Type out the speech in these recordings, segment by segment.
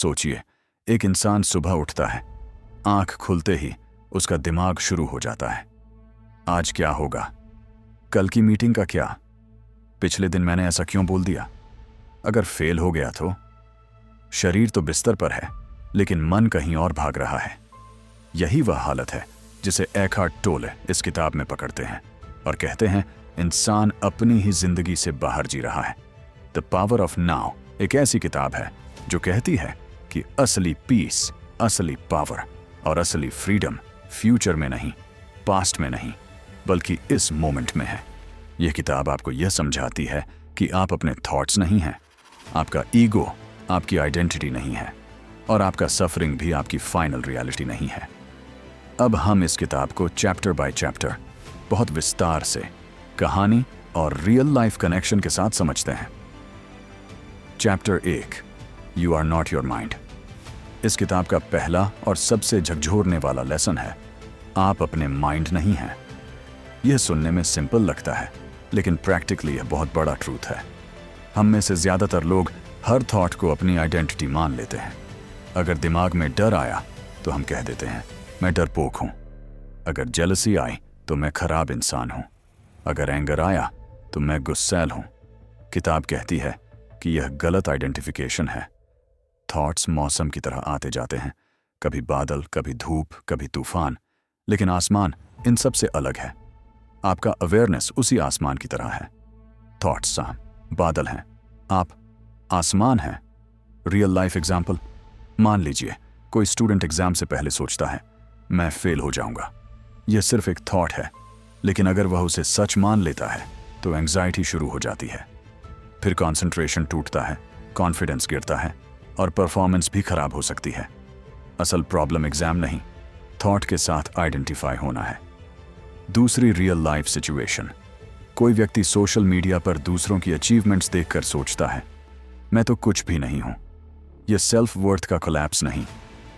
सोचिए, एक इंसान सुबह उठता है, आंख खुलते ही उसका दिमाग शुरू हो जाता है। आज क्या होगा? कल की मीटिंग का क्या? पिछले दिन मैंने ऐसा क्यों बोल दिया? अगर फेल हो गया तो? शरीर तो बिस्तर पर है, लेकिन मन कहीं और भाग रहा है। यही वह हालत है जिसे एखार्ट टोले इस किताब में पकड़ते हैं और कहते हैं इंसान अपनी ही जिंदगी से बाहर जी रहा है। द पावर ऑफ नाउ एक ऐसी किताब है जो कहती है कि असली पीस, असली पावर और असली फ्रीडम फ्यूचर में नहीं, पास्ट में नहीं, बल्कि इस मोमेंट में है। यह किताब आपको यह समझाती है कि आप अपने थॉट्स नहीं हैं, आपका ईगो आपकी आइडेंटिटी नहीं है और आपका सफरिंग भी आपकी फाइनल रियलिटी नहीं है। अब हम इस किताब को चैप्टर बाय चैप्टर बहुत विस्तार से कहानी और रियल लाइफ कनेक्शन के साथ समझते हैं। Chapter 1, you are not your mind. इस किताब का पहला और सबसे झकझोरने वाला लेसन है, आप अपने माइंड नहीं हैं। यह सुनने में सिंपल लगता है, लेकिन प्रैक्टिकली यह बहुत बड़ा ट्रूथ है। हम में से ज्यादातर लोग हर थॉट को अपनी आइडेंटिटी मान लेते हैं। अगर दिमाग में डर आया तो हम कह देते हैं मैं डरपोक हूं। अगर जेलसी आई तो मैं खराब इंसान हूं। अगर एंगर आया तो मैं गुस्सैल हूं। किताब कहती है कि यह गलत आइडेंटिफिकेशन है। थॉट्स मौसम की तरह आते जाते हैं, कभी बादल, कभी धूप, कभी तूफान, लेकिन आसमान इन सब से अलग है। आपका अवेयरनेस उसी आसमान की तरह है। थॉट्स बादल हैं, आप आसमान हैं। रियल लाइफ एग्जाम्पल, मान लीजिए कोई स्टूडेंट एग्जाम से पहले सोचता है मैं फेल हो जाऊंगा। यह सिर्फ एक थॉट है, लेकिन अगर वह उसे सच मान लेता है तो एंग्जाइटी शुरू हो जाती है। फिर कंसंट्रेशन टूटता है, कॉन्फिडेंस गिरता है और परफॉर्मेंस भी खराब हो सकती है। असल प्रॉब्लम एग्जाम नहीं, थॉट के साथ आइडेंटिफाई होना है। दूसरी रियल लाइफ सिचुएशन, कोई व्यक्ति सोशल मीडिया पर दूसरों की अचीवमेंट्स देखकर सोचता है मैं तो कुछ भी नहीं हूं। यह सेल्फ वर्थ का कोलैप्स नहीं,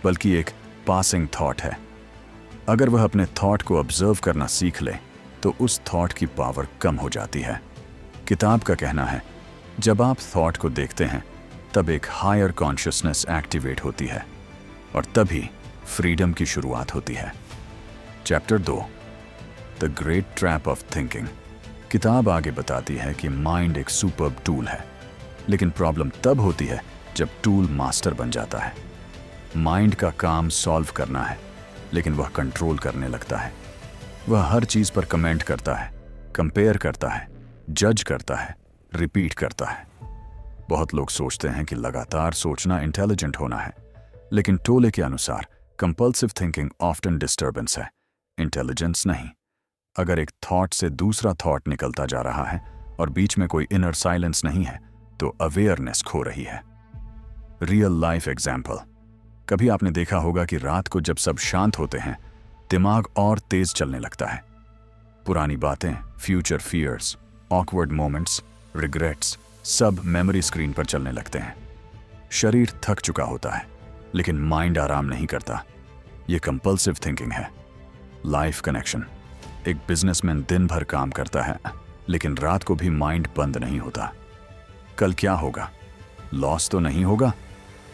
बल्कि एक पासिंग थॉट है। अगर वह अपने थॉट को ऑब्जर्व करना सीख ले तो उस थॉट की पावर कम हो जाती है। किताब का कहना है जब आप थॉट को देखते हैं तब एक हायर कॉन्शियसनेस एक्टिवेट होती है और तभी फ्रीडम की शुरुआत होती है। Chapter 2, the great trap of thinking. किताब आगे बताती है कि माइंड एक सुपर्ब टूल है, लेकिन प्रॉब्लम तब होती है जब टूल मास्टर बन जाता है। माइंड का काम सॉल्व करना है, लेकिन वह कंट्रोल करने लगता है। वह हर चीज पर कमेंट करता है, कंपेयर करता है, जज करता है, रिपीट करता है। बहुत लोग सोचते हैं कि लगातार सोचना इंटेलिजेंट होना है, लेकिन टोले के अनुसार कंपल्सिव थिंकिंग ऑफ्टन डिस्टर्बेंस है, इंटेलिजेंस नहीं। अगर एक थॉट से दूसरा थॉट निकलता जा रहा है और बीच में कोई इनर साइलेंस नहीं है तो अवेयरनेस खो रही है। रियल लाइफ एग्जाम्पल, कभी आपने देखा होगा कि रात को जब सब शांत होते हैं दिमाग और तेज चलने लगता है। पुरानी बातें, future fears, awkward moments, regrets सब मेमोरी स्क्रीन पर चलने लगते हैं। शरीर थक चुका होता है, लेकिन माइंड आराम नहीं करता। यह कंपल्सिव थिंकिंग है। लाइफ कनेक्शन, एक बिजनेसमैन दिन भर काम करता है, लेकिन रात को भी माइंड बंद नहीं होता। कल क्या होगा? लॉस तो नहीं होगा?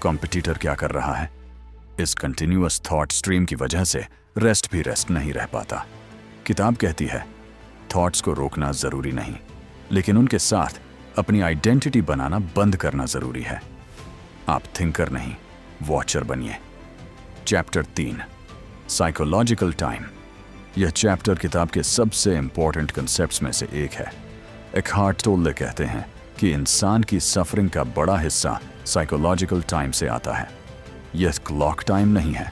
कॉम्पिटिटर क्या कर रहा है? इस कंटिन्यूअस थॉट स्ट्रीम की वजह से रेस्ट भी रेस्ट नहीं रह पाता। किताब कहती है थॉट्स को रोकना जरूरी नहीं, लेकिन उनके साथ अपनी आइडेंटिटी बनाना बंद करना जरूरी है। आप थिंकर नहीं, वॉचर बनिए। Chapter 3, psychological time. यह चैप्टर किताब के सबसे इंपॉर्टेंट कंसेप्ट्स में से एक है। एखार्ट टोले कहते हैं कि इंसान की सफरिंग का बड़ा हिस्सा साइकोलॉजिकल टाइम से आता है। यह क्लॉक टाइम नहीं है,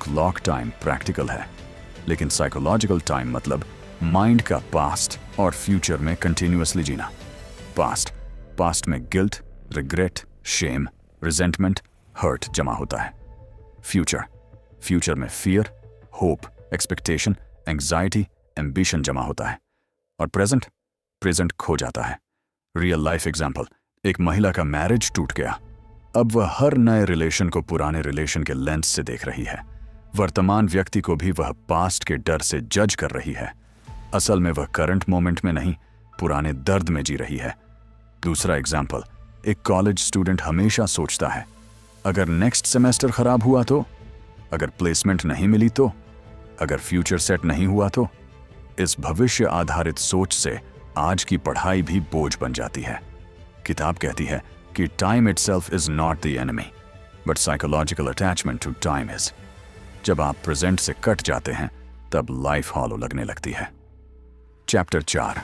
क्लॉक टाइम प्रैक्टिकल है, लेकिन साइकोलॉजिकल टाइम मतलब माइंड का पास्ट और फ्यूचर में कंटिन्यूअसली जीना। पास्ट में guilt, regret, shame, resentment, hurt जमा होता है। फ्यूचर में fear, hope, expectation, anxiety, ambition जमा होता है। और प्रेजेंट खो जाता है। रियल लाइफ एग्जाम्पल, एक महिला का मैरिज टूट गया। अब वह हर नए रिलेशन को पुराने रिलेशन के लेंस से देख रही है। वर्तमान व्यक्ति को भी वह पास्ट के डर से जज कर रही है। असल में वह करंट मोमेंट में नहीं, पुराने दर्द में जी रही है। दूसरा एग्जाम्पल, एक कॉलेज स्टूडेंट हमेशा सोचता है अगर नेक्स्ट सेमेस्टर खराब हुआ तो, अगर प्लेसमेंट नहीं मिली तो, अगर फ्यूचर सेट नहीं हुआ तो। इस भविष्य आधारित सोच से आज की पढ़ाई भी बोझ बन जाती है। किताब कहती है कि time itself is not the enemy, but psychological attachment to time is. जब आप प्रेजेंट से कट जाते हैं तब लाइफ हॉलो लगने लगती है। Chapter 4,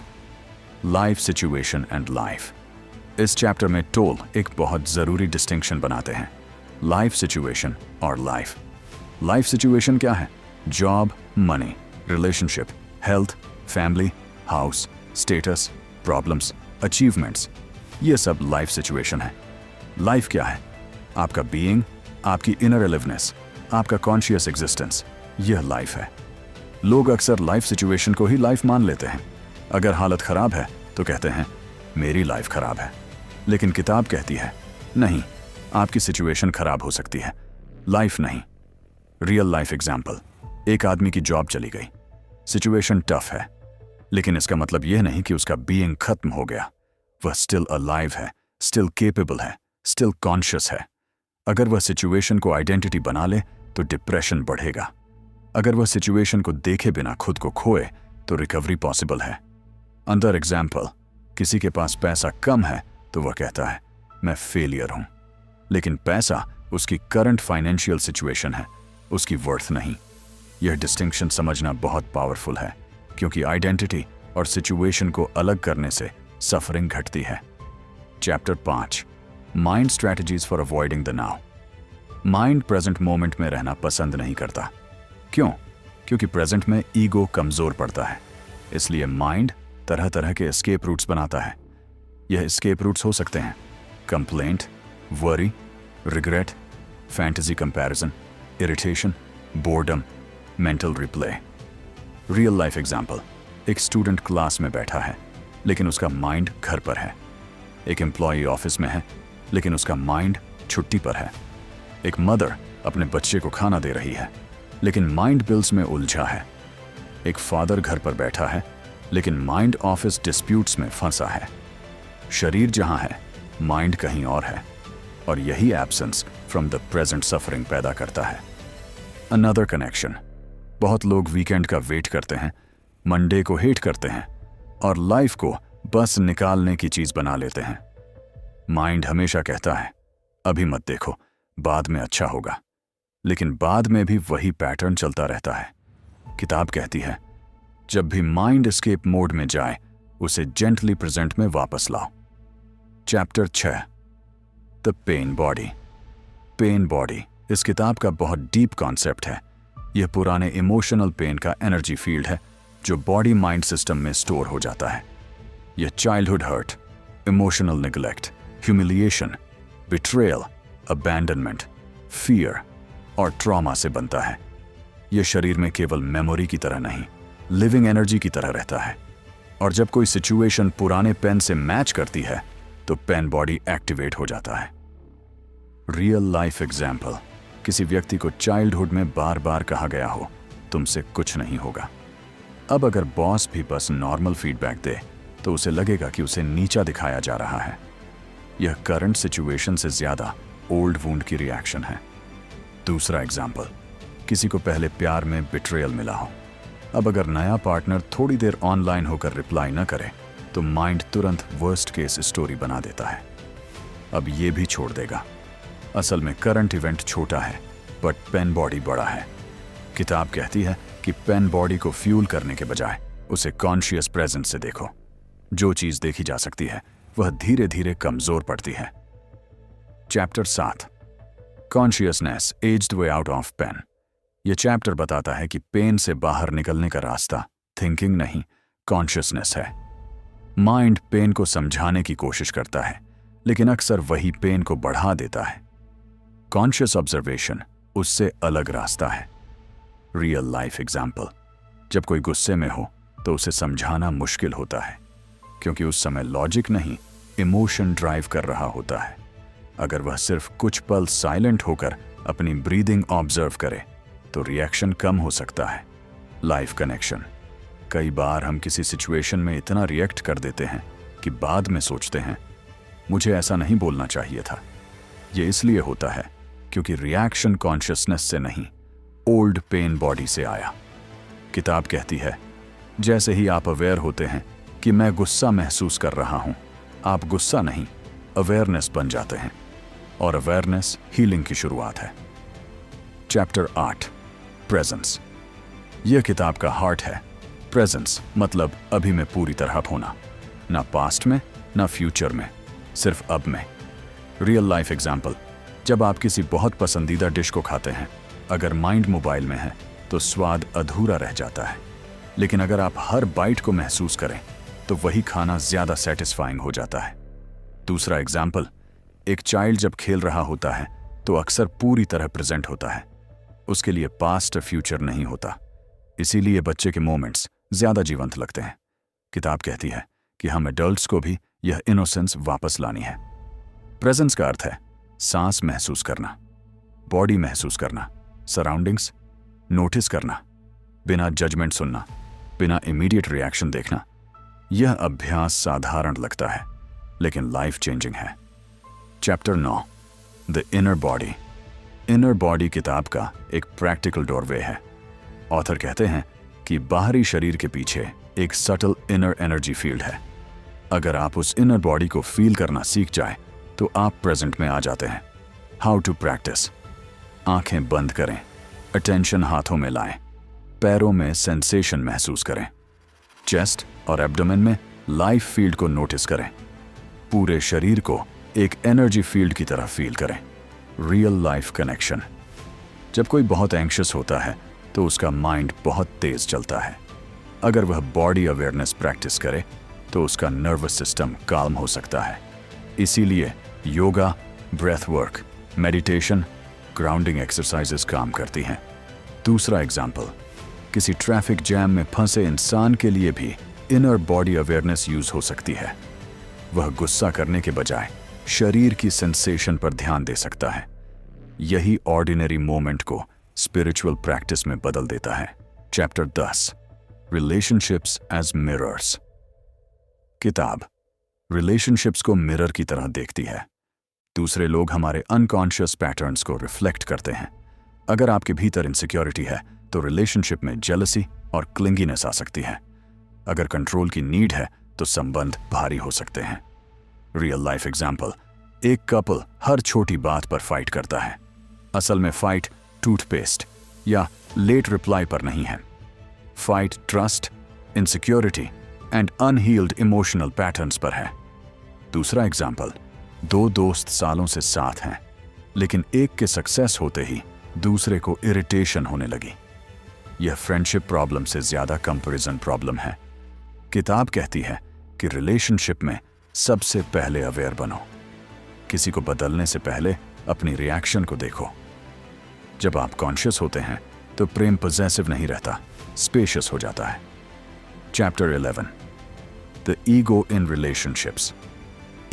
life situation and life. इस चैप्टर में टोल एक बहुत जरूरी डिस्टिंक्शन बनाते हैं, लाइफ सिचुएशन और लाइफ। लाइफ सिचुएशन क्या है? Job, money, relationship, health, family, house, status, problems, achievements, ये सब लाइफ सिचुएशन है। लाइफ क्या है? आपका बीइंग, आपकी इनर अलिवनेस, आपका कॉन्शियस एग्जिस्टेंस, यह लाइफ है। लोग अक्सर लाइफ सिचुएशन को ही लाइफ मान लेते हैं। अगर हालत खराब है तो कहते हैं मेरी लाइफ खराब है। लेकिन किताब कहती है नहीं, आपकी सिचुएशन खराब हो सकती है, लाइफ नहीं। रियल लाइफ एग्जाम्पल, एक आदमी की जॉब चली गई, सिचुएशन टफ है, लेकिन इसका मतलब यह नहीं कि उसका बीइंग खत्म हो गया। वह स्टिल अलाइव है, स्टिल केपेबल है, स्टिल कॉन्शियस है। अगर वह सिचुएशन को आइडेंटिटी बना ले तो डिप्रेशन बढ़ेगा। अगर वह सिचुएशन को देखे बिना खुद को खोए तो रिकवरी पॉसिबल है। अंदर एग्जाम्पल, किसी के पास पैसा कम है तो वह कहता है मैं फेलियर हूं, लेकिन पैसा उसकी करंट फाइनेंशियल सिचुएशन है, उसकी वर्थ नहीं। यह डिस्टिंक्शन समझना बहुत पावरफुल है, क्योंकि आइडेंटिटी और सिचुएशन को अलग करने से सफरिंग घटती है। Chapter 5, mind strategies for avoiding the now. Mind present moment में रहना पसंद नहीं करता। क्यों? क्योंकि प्रेजेंट में ईगो कमजोर पड़ता है। इसलिए माइंड तरह तरह के एस्केप रूट्स बनाता है। यह एस्केप रूट्स हो सकते हैं complaint, worry, regret, fantasy comparison, irritation, boredom, mental replay. Real life example, एक स्टूडेंट क्लास में बैठा है लेकिन उसका माइंड घर पर है। एक एम्प्लॉय ऑफिस में है लेकिन उसका माइंड छुट्टी पर है। एक मदर अपने बच्चे को खाना दे रही है लेकिन माइंड बिल्स में उलझा है। एक फादर घर पर बैठा है लेकिन माइंड ऑफिस डिस्प्यूट्स में फंसा है। शरीर जहां है, माइंड कहीं और है, और यही absence from the present suffering पैदा करता है। अनदर कनेक्शन, बहुत लोग वीकेंड का वेट करते हैं, मंडे को हेट करते हैं और लाइफ को बस निकालने की चीज बना लेते हैं। माइंड हमेशा कहता है अभी मत देखो, बाद में अच्छा होगा, लेकिन बाद में भी वही पैटर्न चलता रहता है। किताब कहती है जब भी माइंड एस्केप मोड में जाए उसे जेंटली प्रेजेंट में वापस लाओ। Chapter 6, the pain body. Pain body इस किताब का बहुत डीप कॉन्सेप्ट है। यह पुराने इमोशनल पेन का एनर्जी फील्ड है जो बॉडी माइंड सिस्टम में स्टोर हो जाता है। यह childhood hurt, emotional neglect, humiliation, betrayal, abandonment, fear और ट्रॉमा से बनता है। यह शरीर में केवल मेमोरी की तरह नहीं, लिविंग एनर्जी की तरह रहता है, और जब कोई सिचुएशन पुराने पेन से मैच करती है तो पेन बॉडी एक्टिवेट हो जाता है। रियल लाइफ एग्जाम्पल, किसी व्यक्ति को चाइल्डहुड में बार बार कहा गया हो तुमसे कुछ नहीं होगा। अब अगर बॉस भी बस नॉर्मल फीडबैक दे तो उसे लगेगा कि उसे नीचा दिखाया जा रहा है। यह करंट सिचुएशन से ज्यादा ओल्ड वुंड की रिएक्शन है। दूसरा एग्जाम्पल, किसी को पहले प्यार में बिट्रेयल मिला हो। अब अगर नया पार्टनर थोड़ी देर ऑनलाइन होकर रिप्लाई न करे तो माइंड तुरंत वर्स्ट केस स्टोरी बना देता है। अब ये भी छोड़ देगा। असल में करंट इवेंट छोटा है बट पेन बॉडी बड़ा है। किताब कहती है कि पेन बॉडी को फ्यूल करने के बजाय उसे कॉन्शियस प्रेजेंस से देखो। जो चीज देखी जा सकती है वह धीरे धीरे कमजोर पड़ती है। Chapter 7, consciousness as the way out of pain. यह चैप्टर बताता है कि पेन से बाहर निकलने का रास्ता थिंकिंग नहीं, कॉन्शियसनेस है। माइंड पेन को समझाने की कोशिश करता है लेकिन अक्सर वही पेन को बढ़ा देता है। कॉन्शियस ऑब्जर्वेशन उससे अलग रास्ता है। रियल लाइफ एग्जाम्पल, जब कोई गुस्से में हो तो उसे समझाना मुश्किल होता है क्योंकि उस समय लॉजिक नहीं, इमोशन ड्राइव कर रहा होता है। अगर वह सिर्फ कुछ पल साइलेंट होकर अपनी ब्रीदिंग ऑब्जर्व करे तो रिएक्शन कम हो सकता है। लाइफ कनेक्शन, कई बार हम किसी सिचुएशन में इतना रिएक्ट कर देते हैं कि बाद में सोचते हैं मुझे ऐसा नहीं बोलना चाहिए था। यह इसलिए होता है क्योंकि रिएक्शन कॉन्शियसनेस से नहीं, ओल्ड पेन बॉडी से आया। किताब कहती है, जैसे ही आप अवेयर होते हैं कि मैं गुस्सा महसूस कर रहा हूं, आप गुस्सा नहीं, अवेयरनेस बन जाते हैं, और अवेयरनेस हीलिंग की शुरुआत है। Chapter 8, presence. यह किताब का हार्ट है। प्रेजेंस मतलब अभी में पूरी तरह होना, ना पास्ट में ना फ्यूचर में, सिर्फ अब में। रियल लाइफ एग्जाम्पल, जब आप किसी बहुत पसंदीदा डिश को खाते हैं, अगर माइंड मोबाइल में है तो स्वाद अधूरा रह जाता है, लेकिन अगर आप हर बाइट को महसूस करें तो वही खाना ज्यादा सेटिस्फाइंग हो जाता है। दूसरा एग्जाम्पल, एक चाइल्ड जब खेल रहा होता है तो अक्सर पूरी तरह प्रेजेंट होता है, उसके लिए पास्ट और फ्यूचर नहीं होता, इसीलिए बच्चे के मोमेंट्स ज्यादा जीवंत लगते हैं। किताब कहती है कि हम एडल्ट्स को भी यह इनोसेंस वापस लानी है। प्रेजेंस का अर्थ है सांस महसूस करना, बॉडी महसूस करना, सराउंडिंग्स नोटिस करना, बिना जजमेंट सुनना, बिना इमीडिएट रिएक्शन देखना। यह अभ्यास साधारण लगता है लेकिन लाइफ चेंजिंग है। Chapter 9, the inner body. Inner body किताब का एक प्रैक्टिकल डोरवे है। ऑथर कहते हैं कि बाहरी शरीर के पीछे एक सटल इनर एनर्जी फील्ड है। अगर आप उस इनर बॉडी को फील करना सीख जाए तो आप प्रेजेंट में आ जाते हैं। How to practice. आंखें बंद करें, अटेंशन हाथों में लाएं, पैरों में सेंसेशन महसूस करें, चेस्ट और एब्डोमेन में लाइफ फील्ड को नोटिस करें, पूरे शरीर को एक एनर्जी फील्ड की तरह फील करें। Real life connection. जब कोई बहुत एंग्शियस होता है तो उसका माइंड बहुत तेज चलता है। अगर वह बॉडी अवेयरनेस प्रैक्टिस करे तो उसका नर्वस सिस्टम काम हो सकता है। इसीलिए yoga, breath work, meditation, grounding exercises काम करती हैं। दूसरा एग्जाम्पल, किसी ट्रैफिक जैम में फंसे इंसान के लिए भी इनर बॉडी अवेयरनेस यूज हो सकती है। वह गुस्सा करने के बजाय शरीर की सेंसेशन पर ध्यान दे सकता है। यही ऑर्डिनरी मोमेंट को स्पिरिचुअल प्रैक्टिस में बदल देता है। Chapter 10, relationships as mirrors. किताब रिलेशनशिप्स को मिरर की तरह देखती है। दूसरे लोग हमारे अनकॉन्शियस पैटर्न्स को रिफ्लेक्ट करते हैं। अगर आपके भीतर इनसिक्योरिटी है तो रिलेशनशिप में जेलसी और क्लिंगीनेस आ सकती है। अगर कंट्रोल की नीड है तो संबंध भारी हो सकते हैं। रियल लाइफ एग्जाम्पल, एक कपल हर छोटी बात पर फाइट करता है। असल में फाइट टूथपेस्ट या लेट रिप्लाई पर नहीं है। Fight trust, insecurity and unhealed emotional patterns पर है। दूसरा एग्जाम्पल, दो दोस्त सालों से साथ हैं, लेकिन एक के सक्सेस होते ही दूसरे को इरिटेशन होने लगी। यह फ्रेंडशिप प्रॉब्लम से ज्यादा कंपैरिजन प्रॉब्लम है। किताब कहती है कि रिलेशनशिप में सबसे पहले अवेयर बनो। किसी को बदलने से पहले अपनी रिएक्शन को देखो। जब आप कॉन्शियस होते हैं तो प्रेम पॉजेसिव नहीं रहता, स्पेशियस हो जाता है। Chapter 11, the ego in relationships.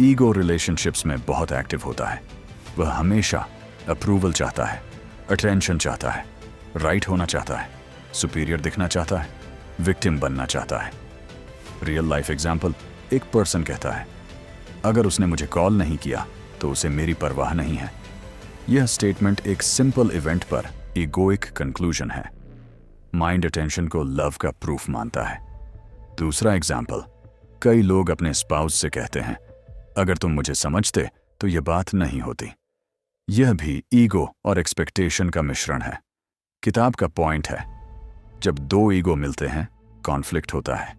Ego relationships में बहुत एक्टिव होता है। वह हमेशा अप्रूवल चाहता है, अटेंशन चाहता है, राइट होना चाहता है, सुपीरियर दिखना चाहता है, विक्टिम बनना चाहता है। रियल लाइफ एग्जाम्पल, एक पर्सन कहता है, अगर उसने मुझे कॉल नहीं किया तो उसे मेरी परवाह नहीं है। यह स्टेटमेंट एक सिंपल इवेंट पर ईगोइक कंक्लूजन है। माइंड अटेंशन को लव का प्रूफ मानता है। दूसरा एग्जाम्पल, कई लोग अपने स्पाउस से कहते हैं, अगर तुम मुझे समझते तो यह बात नहीं होती। यह भी ईगो और एक्सपेक्टेशन का मिश्रण है। किताब का पॉइंट है, जब दो ईगो मिलते हैं कॉन्फ्लिक्ट होता है,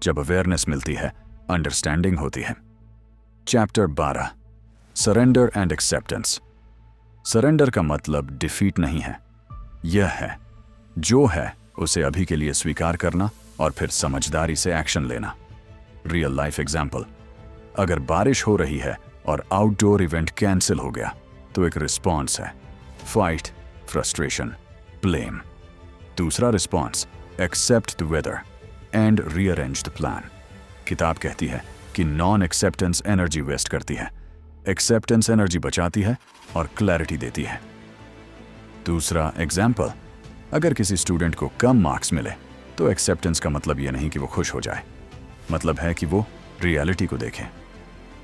जब अवेयरनेस मिलती है अंडरस्टैंडिंग होती है। Chapter 12, surrender and acceptance. Surrender का मतलब डिफीट नहीं है, यह है जो है उसे अभी के लिए स्वीकार करना और फिर समझदारी से एक्शन लेना। रियल लाइफ एग्जाम्पल, अगर बारिश हो रही है और आउटडोर इवेंट कैंसिल हो गया तो एक रिस्पॉन्स है फाइट, फ्रस्ट्रेशन, ब्लेम। दूसरा response accept the weather and rearrange the plan. किताब कहती है कि नॉन एक्सेप्टेंस एनर्जी वेस्ट करती है, एक्सेप्टेंस एनर्जी बचाती है और क्लैरिटी देती है। दूसरा एग्जाम्पल, अगर किसी स्टूडेंट को कम मार्क्स मिले तो एक्सेप्टेंस का मतलब यह नहीं कि वो खुश हो जाए, मतलब है कि वो रियलिटी को देखें।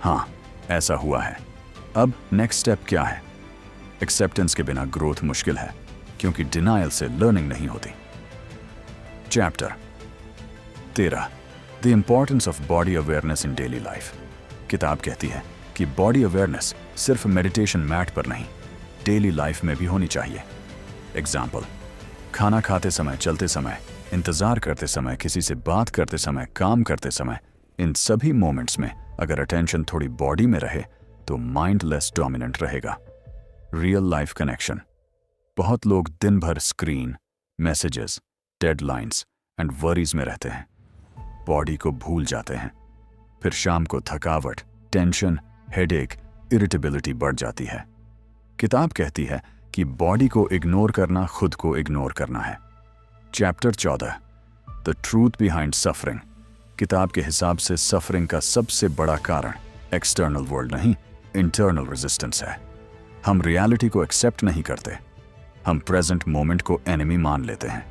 हाँ, ऐसा हुआ है, अब नेक्स्ट स्टेप क्या है? एक्सेप्टेंस के बिना ग्रोथ मुश्किल है, क्योंकि डिनायल से लर्निंग नहीं होती। Chapter 13, the importance of body awareness in daily life. किताब कहती है कि बॉडी अवेयरनेस सिर्फ मेडिटेशन मैट पर नहीं, डेली लाइफ में भी होनी चाहिए। एग्जाम्पल, खाना खाते समय, चलते समय, इंतजार करते समय, किसी से बात करते समय, काम करते समय, इन सभी मोमेंट्स में अगर अटेंशन थोड़ी बॉडी में रहे तो माइंड लेस डोमिनेंट रहेगा। Real life connection. बहुत लोग दिन भर screen, messages, deadlines and worries में रहते हैं, बॉडी को भूल जाते हैं। फिर शाम को थकावट, टेंशन, हेडेक, इरिटेबिलिटी बढ़ जाती है। किताब कहती है कि बॉडी को इग्नोर करना खुद को इग्नोर करना है। Chapter 14, the truth behind suffering. किताब के हिसाब से सफरिंग का सबसे बड़ा कारण एक्सटर्नल वर्ल्ड नहीं, इंटरनल रेजिस्टेंस है। हम रियलिटी को एक्सेप्ट नहीं करते, हम प्रेजेंट मोमेंट को एनिमी मान लेते हैं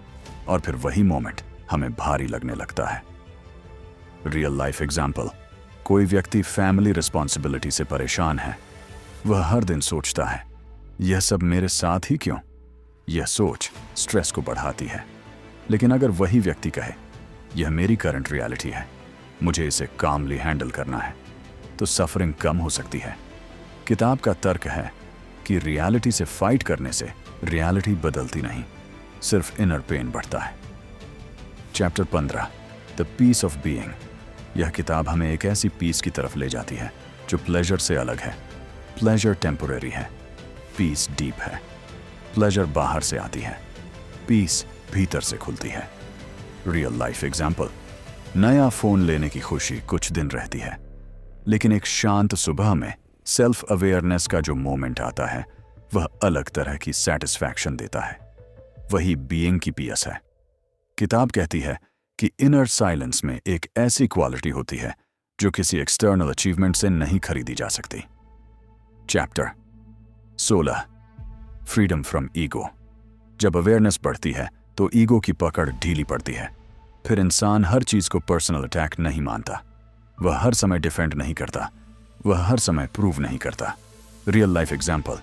और फिर वही मोमेंट हमें भारी लगने लगता है। रियल लाइफ एग्जाम्पल, कोई व्यक्ति फैमिली रिस्पॉन्सिबिलिटी से परेशान है। वह हर दिन सोचता है, यह सब मेरे साथ ही क्यों? यह सोच स्ट्रेस को बढ़ाती है। लेकिन अगर वही व्यक्ति कहे, यह मेरी करंट रियलिटी है, मुझे इसे कामली हैंडल करना है, तो सफरिंग कम हो सकती है। किताब का तर्क है कि रियलिटी से फाइट करने से रियलिटी बदलती नहीं, सिर्फ इनर पेन बढ़ता है। Chapter 15, the peace of being. यह किताब हमें एक ऐसी पीस की तरफ ले जाती है जो प्लेजर से अलग है। प्लेजर टेम्पोरेरी है, पीस डीप है। प्लेजर बाहर से आती है, पीस भीतर से खुलती है। रियल लाइफ एग्जाम्पल, नया फोन लेने की खुशी कुछ दिन रहती है, लेकिन एक शांत सुबह में सेल्फ अवेयरनेस का जो मोमेंट आता है वह अलग तरह की सेटिस्फैक्शन देता है। वही बीइंग की पीस है। किताब कहती है कि इनर साइलेंस में एक ऐसी क्वालिटी होती है जो किसी एक्सटर्नल अचीवमेंट से नहीं खरीदी जा सकती। Chapter 16, freedom from ego. जब अवेयरनेस बढ़ती है तो ईगो की पकड़ ढीली पड़ती है। फिर इंसान हर चीज को पर्सनल अटैक नहीं मानता, वह हर समय डिफेंड नहीं करता, वह हर समय प्रूव नहीं करता। रियल लाइफ एग्जाम्पल,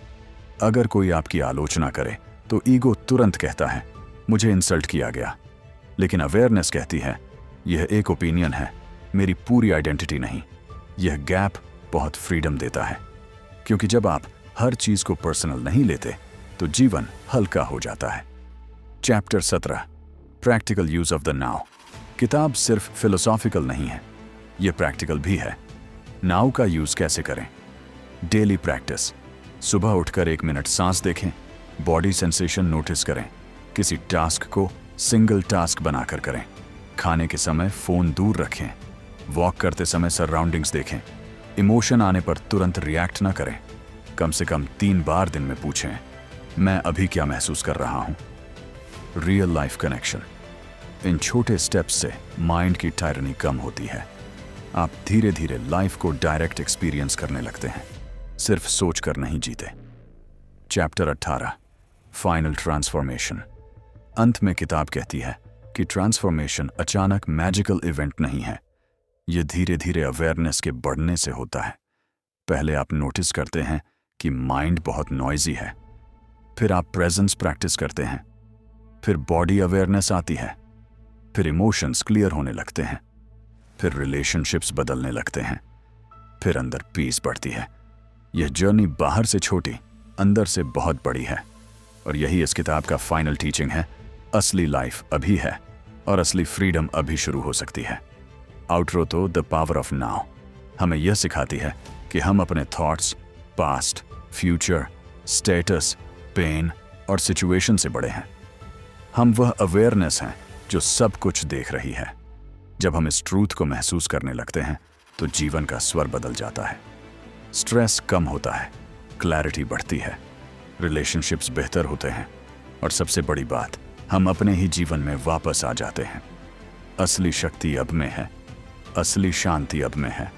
अगर कोई आपकी आलोचना करे तो ईगो तुरंत कहता है, मुझे इंसल्ट किया गया। लेकिन अवेयरनेस कहती है, यह एक ओपिनियन है, मेरी पूरी आइडेंटिटी नहीं। यह गैप बहुत फ्रीडम देता है, क्योंकि जब आप हर चीज को पर्सनल नहीं लेते तो जीवन हल्का हो जाता है। Chapter 17, practical use of the now. किताब सिर्फ फिलोसॉफिकल नहीं है, यह प्रैक्टिकल भी है। नाउ का यूज कैसे करें? Daily practice. सुबह उठकर 1 मिनट सांस देखें, बॉडी सेंसेशन नोटिस करें, किसी टास्क को सिंगल टास्क बनाकर करें, खाने के समय फोन दूर रखें, वॉक करते समय सराउंडिंग्स देखें, इमोशन आने पर तुरंत रिएक्ट ना करें, कम से कम 3 बार दिन में पूछें, मैं अभी क्या महसूस कर रहा हूं। Real life connection. इन छोटे स्टेप्स से माइंड की टायरनी कम होती है। आप धीरे धीरे लाइफ को डायरेक्ट एक्सपीरियंस करने लगते हैं, सिर्फ सोचकर नहीं जीते। Chapter 18, final transformation. अंत में किताब कहती है कि ट्रांसफॉर्मेशन अचानक मैजिकल इवेंट नहीं है, यह धीरे धीरे अवेयरनेस के बढ़ने से होता है। पहले आप नोटिस करते हैं कि माइंड बहुत नॉइजी है, फिर आप प्रेजेंस प्रैक्टिस करते हैं, फिर बॉडी अवेयरनेस आती है, फिर इमोशंस क्लियर होने लगते हैं, फिर रिलेशनशिप्स बदलने लगते हैं, फिर अंदर पीस बढ़ती है। यह जर्नी बाहर से छोटी, अंदर से बहुत बड़ी है, और यही इस किताब का फाइनल टीचिंग है। असली लाइफ अभी है और असली फ्रीडम अभी शुरू हो सकती है। आउटरो तो द पावर ऑफ नाउ हमें यह सिखाती है कि हम अपने thoughts, past, future, status, pain और सिचुएशन से बड़े हैं। हम वह अवेयरनेस हैं जो सब कुछ देख रही है। जब हम इस ट्रूथ को महसूस करने लगते हैं तो जीवन का स्वर बदल जाता है। स्ट्रेस कम होता है, क्लैरिटी बढ़ती है, रिलेशनशिप्स बेहतर होते हैं, और सबसे बड़ी बात, हम अपने ही जीवन में वापस आ जाते हैं। असली शक्ति अब में है, असली शांति अब में है,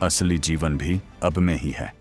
असली जीवन भी अब में ही है।